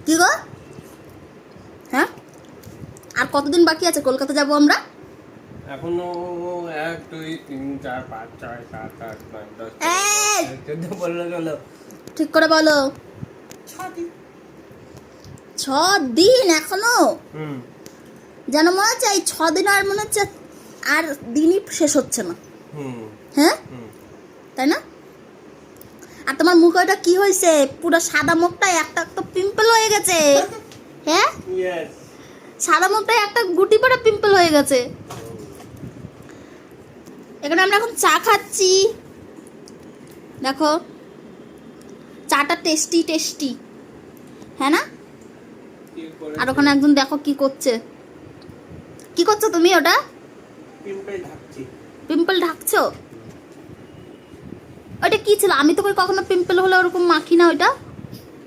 কি গো? হ্যাঁ, আর কতদিন বাকি আছে কলকাতা যাব আমরা? এখনো 1 2 3 4 5 6 7 8 9 10 এই! 14 বললো চলো। ঠিক করে বলো। 6 দিন। 6 দিন এখনো? হুম। যেন মনে হচ্ছে এই 6 দিন আর মনে হচ্ছে আর দিনই শেষ হচ্ছে না। হুম। হ্যাঁ, হুম। তাই না? আর তোমার মুখে ওটা কি হয়েছে? পুরো সাদা মুখটায় একটা একটা পিম্পল হয়ে গেছে। হ্যাঁ, ইয়েস। সাদা মুখটায় একটা গুটি পড়া পিম্পল হয়ে গেছে। এখানে আমরা এখন চা খাচ্ছি, দেখো চাটা টেস্টি টেস্টি, হ্যাঁ না? আর ওখানে একজন দেখো কি করছে। কি করছো তুমি? ওটা পিম্পল ঢাকছি। পিম্পল ঢাকছো? ওটা কি ছিল? আমি তো কই কখনো পিম্পল হলে ওরকম মাখি না ওইটা।